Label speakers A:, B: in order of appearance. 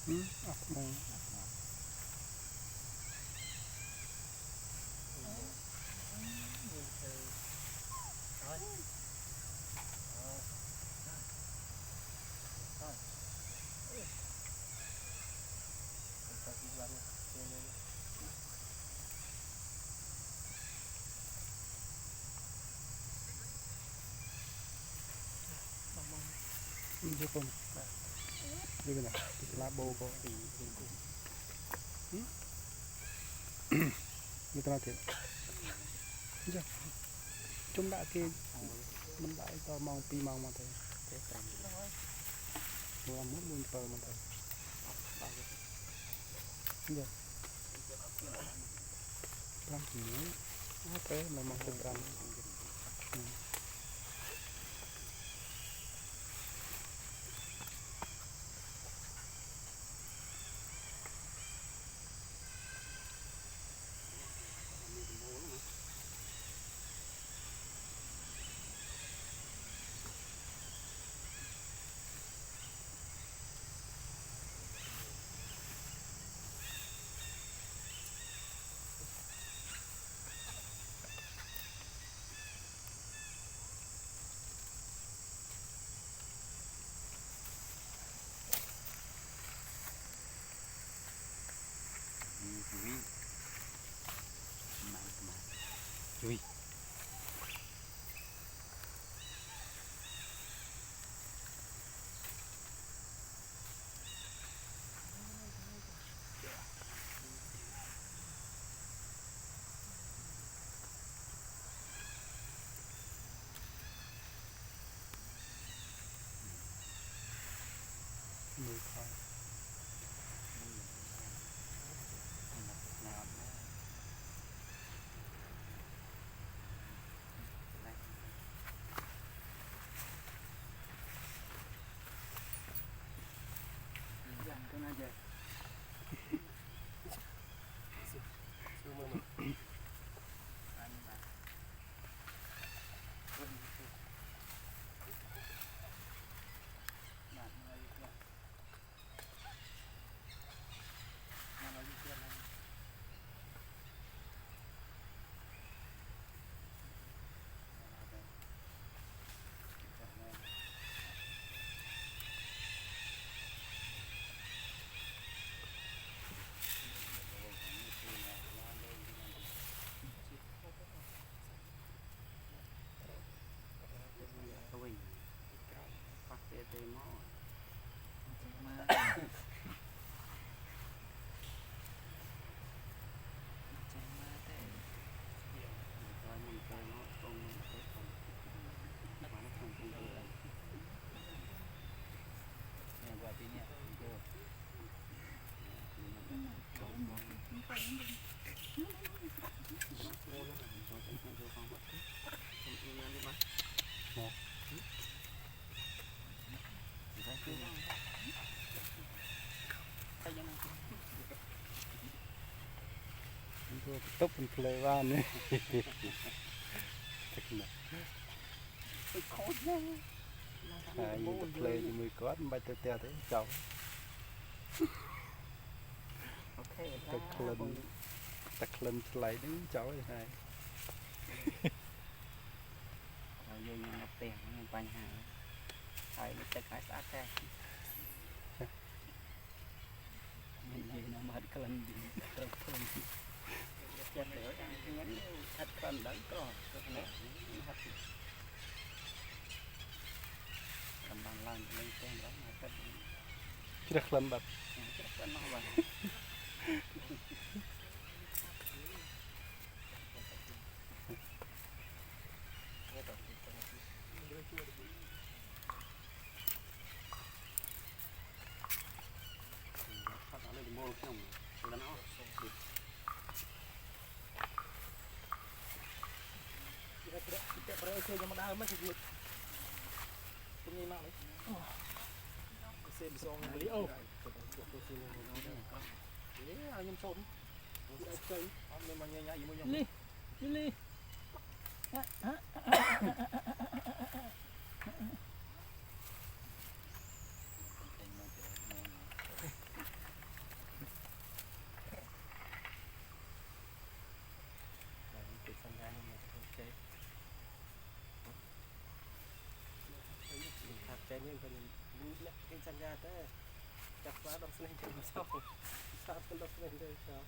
A: มองทุกคนดูกันนะลาโบก็มีตราเถิดจ้ะจุ่มได้เกณฑ์มันได้ต่อมองปีมองมาเถอะมัวมุดมุนเปิดมาเถอะจ้ะปรำหิวโอเคเรามองเป็นปรำ
B: อุ้ย
A: มือคอย
B: ปักเตะเตะหม้อมามันเตะหม้อตรงเตะตรงมาแล้วตรงตรงเลยเนี่ยว่าที่เนี่ยก็
A: ตัวตุ๊บเป็นเพลย์ว่านี่ตะกี้นะไอ้ยิงตะเพลย์อยู่มือก้อนใบเตะเตะที่เจ้าตะคลันตะคลันไหลนี่เจ้าไอ้
B: เราโยนมาเตะมันปัญหาใส่จะขายสะอาดแท้มันยืนมาคลันดิตะเพลย์จะเหลืออย่างงั้นทัดคลันแล้วก็เนี่ยทัดกำลังลั่นเล่นเต้นแล้วมาก็
A: ที่ตะคลันแบบ
B: chắc chắn nó vậy phát nó lên mô không nó kita berhasil yang mana masih buat penyimak ni. Saya bisa orang beli oh. Ini ayam som. Saya cari, memang nyanyi ibu yang. Li, li.
C: cái chân ra tới chặt phá đập lên trên sau sao phân đập lên trên sau